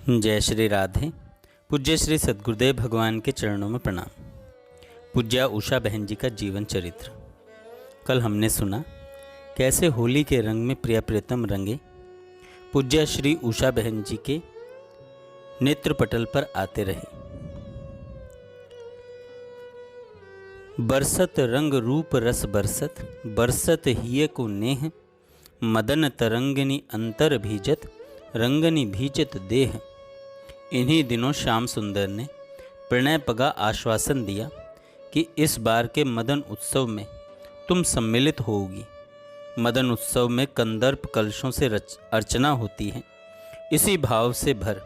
जय श्री राधे। पूज्य श्री सद्गुरुदेव भगवान के चरणों में प्रणाम। पूज्या उषा बहन जी का जीवन चरित्र। कल हमने सुना कैसे होली के रंग में प्रिय प्रीतम रंगे पूज्या श्री उषा बहन जी के नेत्र पटल पर आते रहे। बरसत रंग रूप रस बरसत, बरसत हिय को नेह, मदन तरंगनी अंतर भीजत, रंगनी भीजत देह। इन्हीं दिनों श्याम सुंदर ने प्रणय पगा आश्वासन दिया कि इस बार के मदन उत्सव में तुम सम्मिलित होगी। मदन उत्सव में कंदर्प कलशों से अर्चना होती है। इसी भाव से भर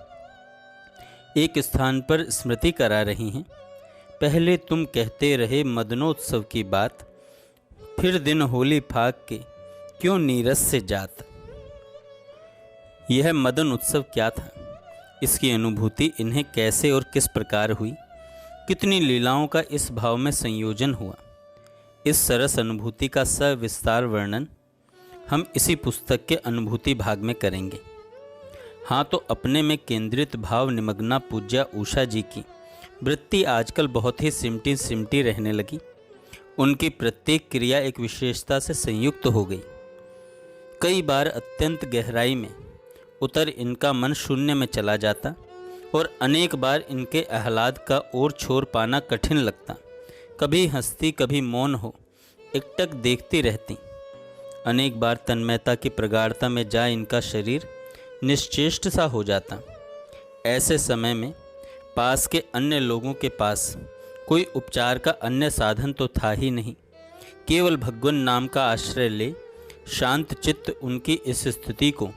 एक स्थान पर स्मृति करा रही हैं। पहले तुम कहते रहे मदनोत्सव की बात, फिर दिन होली फाग के क्यों नीरस से जात। यह मदन उत्सव क्या था, इसकी अनुभूति इन्हें कैसे और किस प्रकार हुई, कितनी लीलाओं का इस भाव में संयोजन हुआ, इस सरस अनुभूति का सविस्तार वर्णन हम इसी पुस्तक के अनुभूति भाग में करेंगे। हाँ, तो अपने में केंद्रित भाव निमग्ना पूज्या उषा जी की वृत्ति आजकल बहुत ही सिमटी सिमटी रहने लगी। उनकी प्रत्येक क्रिया एक विशेषता से संयुक्त हो गई। कई बार अत्यंत गहराई में उतर इनका मन शून्य में चला जाता और अनेक बार इनके आह्लाद का ओर छोर पाना कठिन लगता। कभी हंसती कभी मौन हो एकटक देखती रहती। अनेक बार तन्मयता की प्रगाढ़ता में जा इनका शरीर निश्चेष्ट सा हो जाता। ऐसे समय में पास के अन्य लोगों के पास कोई उपचार का अन्य साधन तो था ही नहीं। केवल भगवान नाम का आश्रय ले शांत चित्त उनकी इस स्थिति को,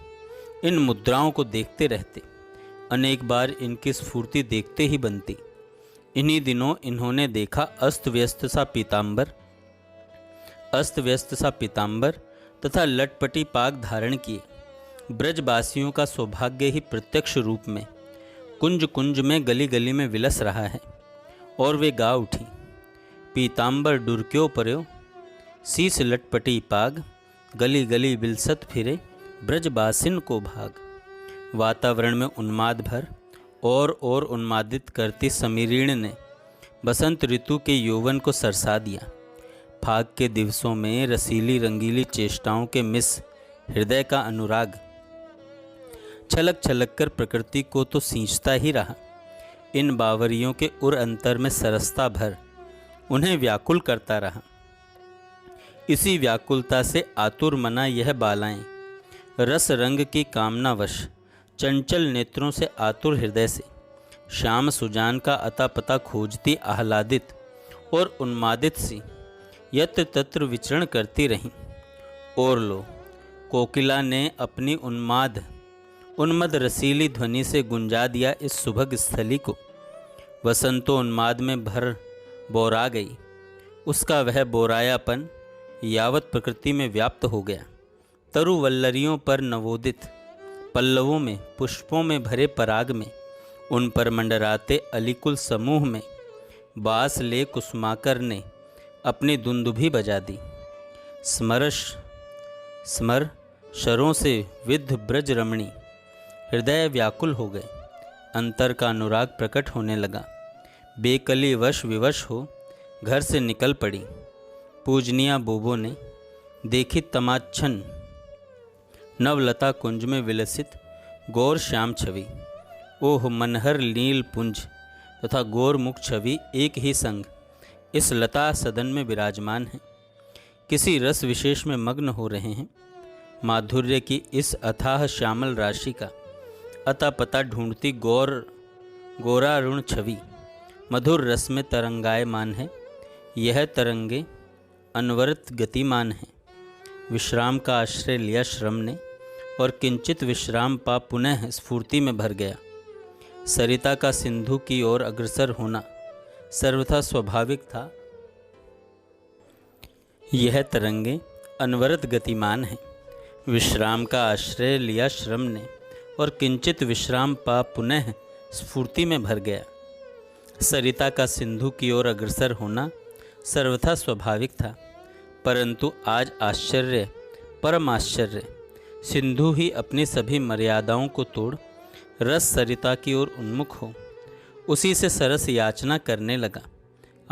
इन मुद्राओं को देखते रहते। अनेक बार इनकी स्फूर्ति देखते ही बनती। इन्हीं दिनों इन्होंने देखा अस्त व्यस्त सा पीताम्बर तथा लटपटी पाग धारण किए ब्रजवासियों का सौभाग्य ही प्रत्यक्ष रूप में कुंज कुंज में गली गली में विलस रहा है। और वे गा उठी, पीताम्बर डुरक्यो पर्यो, शीस लटपटी पाग, गली गली विलसत फिरे, ब्रजबासिन को भाग। वातावरण में उन्माद भर और उन्मादित करती समीरीण ने बसंत ऋतु के यौवन को सरसा दिया। फाग के दिवसों में रसीली रंगीली चेष्टाओं के मिस हृदय का अनुराग छलक छलक कर प्रकृति को तो सींचता ही रहा। इन बावरियों के उर अंतर में सरसता भर उन्हें व्याकुल करता रहा। इसी व्याकुलता से आतुर मना यह बालाएं रस रंग की कामनावश चंचल नेत्रों से आतुर हृदय से श्याम सुजान का अता पता खोजती आह्लादित और उन्मादित सी यत्र तत्र विचरण करती रहीं। और लो, कोकिला ने अपनी उन्मद रसीली ध्वनि से गुंजा दिया इस सुभग स्थली को। वसंतो उन्माद में भर बोरा गई। उसका वह बोरायापन यावत प्रकृति में व्याप्त हो गया। तरुवल्लरियों पर नवोदित पल्लवों में पुष्पों में भरे पराग में उन पर मंडराते अलिकुल समूह में बास ले कुसुमाकर ने अपनी दुंदुभी बजा दी। स्मर शरों से विद्ध ब्रज रमणी हृदय व्याकुल हो गए। अंतर का अनुराग प्रकट होने लगा। बेकली वश विवश हो घर से निकल पड़ी। पूजनिया बोबो ने देखी तमाच्छन नवलता कुंज में विलसित गौर श्याम छवि। ओह, मनहर नील पुंज तथा गौर मुख छवि एक ही संग इस लता सदन में विराजमान हैं। किसी रस विशेष में मग्न हो रहे हैं। माधुर्य की इस अथाह श्यामल राशि का अता पता ढूंढती गौरारुण छवि मधुर रस में तरंगायमान है। यह तरंगे अनवरत गतिमान है। विश्राम का आश्रय लिया श्रम ने और किंचित विश्राम पा पुनः स्फूर्ति में भर गया। सरिता का सिंधु की ओर अग्रसर होना सर्वथा स्वाभाविक था। यह तरंगे अनवरत गतिमान है। विश्राम का आश्रय लिया श्रम ने और किंचित विश्राम पा पुनः स्फूर्ति में भर गया। सरिता का सिंधु की ओर अग्रसर होना सर्वथा स्वाभाविक था, परंतु आज आश्चर्य, परम आश्चर्य, सिंधु ही अपनी सभी मर्यादाओं को तोड़ रस सरिता की ओर उन्मुख हो उसी से सरस याचना करने लगा।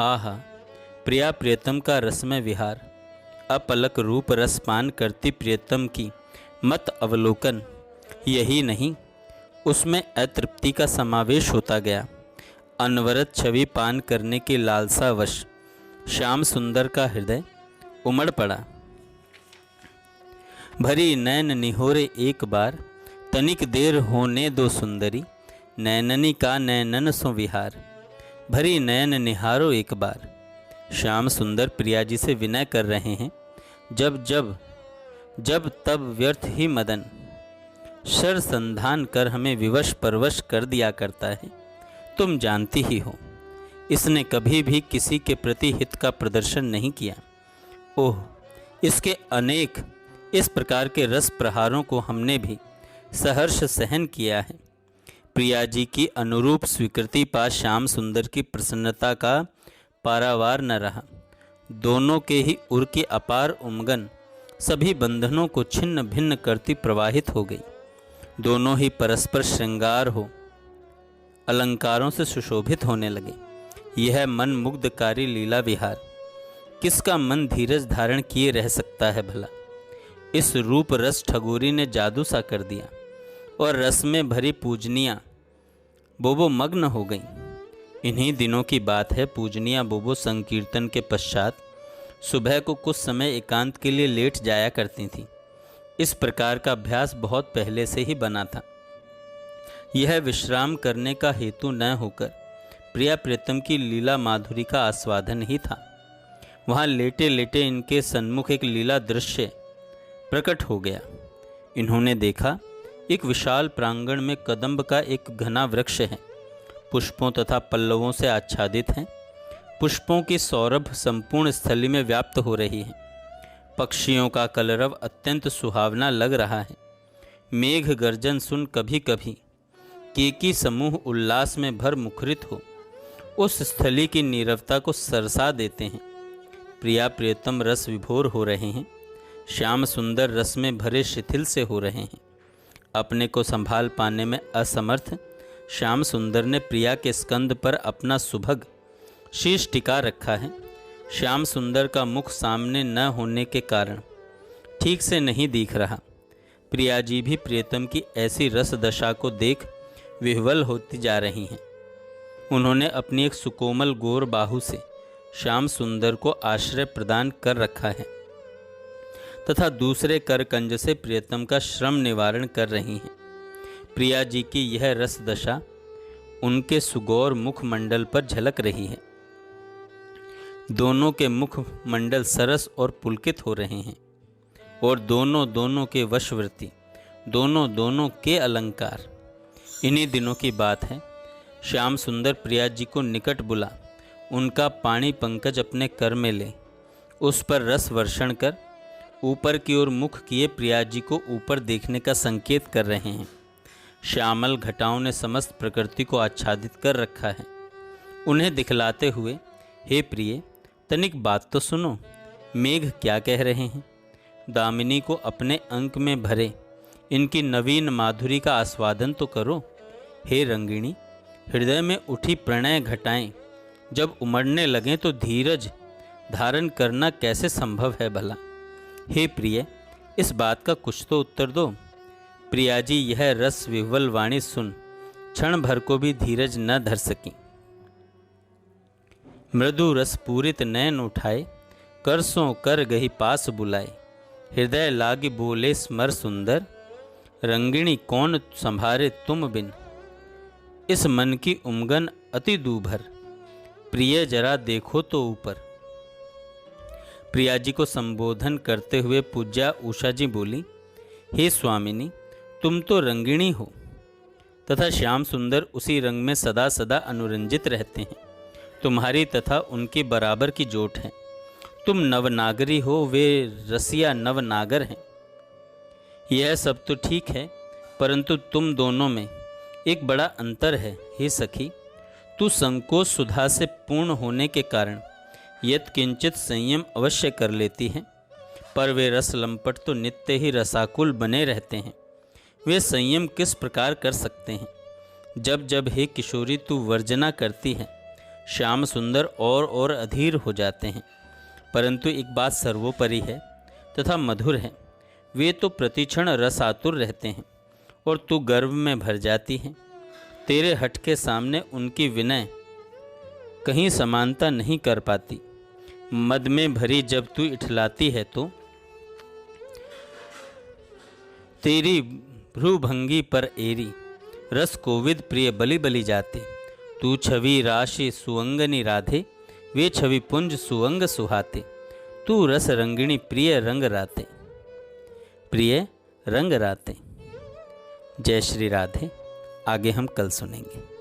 आहा, प्रिया प्रियतम का रसमय विहार, अपलक रूप रसपान करती प्रियतम की मत अवलोकन, यही नहीं उसमें अतृप्ति का समावेश होता गया। अनवरत छवि पान करने की लालसावश श्याम सुंदर का हृदय उमड़ पड़ा। भरी नैन निहोरे एक बार, तनिक देर होने दो सुंदरी, नैननी का नैनन सो विहार। भरी नैन निहारो एक बार। श्याम सुंदर प्रिया जी से विनय कर रहे हैं। जब तब व्यर्थ ही मदन शर संधान कर हमें विवश परवश कर दिया करता है। तुम जानती ही हो, इसने कभी भी किसी के प्रति हित का प्रदर्शन नहीं किया। ओह, इसके अनेक इस प्रकार के रस प्रहारों को हमने भी सहर्ष सहन किया है। प्रिया जी की अनुरूप स्वीकृति पा श्याम सुंदर की प्रसन्नता का पारावार न रहा। दोनों के ही उर की अपार उमगन सभी बंधनों को छिन्न भिन्न करती प्रवाहित हो गई। दोनों ही परस्पर श्रृंगार हो अलंकारों से सुशोभित होने लगे। यह मन मुग्धकारी लीला विहार किसका मन धीरज धारण किए रह सकता है भला। इस रूप रस ठगोरी ने जादू सा कर दिया और रस में भरी पूजनिया बोबो मग्न हो गई। इन्हीं दिनों की बात है। पूजनिया बोबो संकीर्तन के पश्चात सुबह को कुछ समय एकांत के लिए लेट जाया करती थी। इस प्रकार का अभ्यास बहुत पहले से ही बना था। यह विश्राम करने का हेतु न होकर प्रिया प्रीतम की लीला माधुरी का आस्वादन ही था। वहाँ लेटे लेटे इनके सन्मुख एक लीला दृश्य प्रकट हो गया। इन्होंने देखा, एक विशाल प्रांगण में कदम्ब का एक घना वृक्ष है। पुष्पों तथा पल्लवों से आच्छादित है। पुष्पों की सौरभ संपूर्ण स्थली में व्याप्त हो रही है। पक्षियों का कलरव अत्यंत सुहावना लग रहा है। मेघ गर्जन सुन कभी कभी केकी समूह उल्लास में भर मुखरित हो उस स्थली की नीरवता को सरसा देते हैं। प्रिया प्रियतम रस विभोर हो रहे हैं। श्याम सुंदर रस में भरे शिथिल से हो रहे हैं। अपने को संभाल पाने में असमर्थ श्याम सुंदर ने प्रिया के स्कंद पर अपना सुभग शीश टिका रखा है। श्याम सुंदर का मुख सामने न होने के कारण ठीक से नहीं दिख रहा। प्रिया जी भी प्रियतम की ऐसी रस दशा को देख विह्वल होती जा रही हैं। उन्होंने अपनी एक सुकोमल गोर बाहु से श्याम सुंदर को आश्रय प्रदान कर रखा है तथा दूसरे करकंज से प्रियतम का श्रम निवारण कर रही हैं। प्रिया जी की यह रस दशा उनके सुगौर मुखमंडल पर झलक रही है। दोनों के मुख मंडल सरस और पुलकित हो रहे हैं और दोनों के वशवर्ती, दोनों के अलंकार। इन्हीं दिनों की बात है। श्याम सुंदर प्रिया जी को निकट बुला उनका पाणी पंकज अपने कर में ले उस पर रस वर्षण कर ऊपर की ओर मुख किए प्रिया जी को ऊपर देखने का संकेत कर रहे हैं। श्यामल घटाओं ने समस्त प्रकृति को आच्छादित कर रखा है। उन्हें दिखलाते हुए, हे प्रिय, तनिक बात तो सुनो, मेघ क्या कह रहे हैं। दामिनी को अपने अंक में भरे इनकी नवीन माधुरी का आस्वादन तो करो। हे रंगिणी, हृदय में उठी प्रणय घटाएं जब उमड़ने लगें तो धीरज धारण करना कैसे संभव है भला। हे प्रिय, इस बात का कुछ तो उत्तर दो। प्रिया जी यह रस विह्वल वाणी सुन क्षण भर को भी धीरज न धर सकी। मृदु रस पूरित नयन उठाए करसों कर गही पास बुलाए। हृदय लागी बोले स्मर सुंदर, रंगिणी कौन संभारे तुम बिन। इस मन की उमगन अति दूभर, प्रिय जरा देखो तो ऊपर। प्रिया जी को संबोधन करते हुए पूज्या उषा जी बोली, हे स्वामिनी, तुम तो रंगिणी हो तथा श्याम सुंदर उसी रंग में सदा सदा अनुरंजित रहते हैं। तुम्हारी तथा उनकी बराबर की जोट है। तुम नवनागरी हो, वे रसिया नवनागर हैं। यह सब तो ठीक है, परंतु तुम दोनों में एक बड़ा अंतर है। हे सखी, तू संकोच सुधा से पूर्ण होने के कारण यत् किंचित संयम अवश्य कर लेती हैं, पर वे रस लंपट तो नित्य ही रसाकुल बने रहते हैं। वे संयम किस प्रकार कर सकते हैं। जब जब हे किशोरी तू वर्जना करती है, श्याम सुंदर और अधीर हो जाते हैं। परंतु एक बात सर्वोपरि है तथा मधुर है, वे तो प्रतिक्षण रसातुर रहते हैं और तू गर्व में भर जाती है। तेरे हठ के सामने उनकी विनय कहीं समानता नहीं कर पाती। मद में भरी जब तू इठलाती है तो तेरी भ्रूभंगी पर एरी रस कोविद प्रिय बलि बलि जाते। तू छवि राशि सुअंगनी राधे, वे छवि पुंज सुअंग सुहाते। तू रस रंगिणी प्रिय रंग राते, प्रिय रंग राते। जय श्री राधे। आगे हम कल सुनेंगे।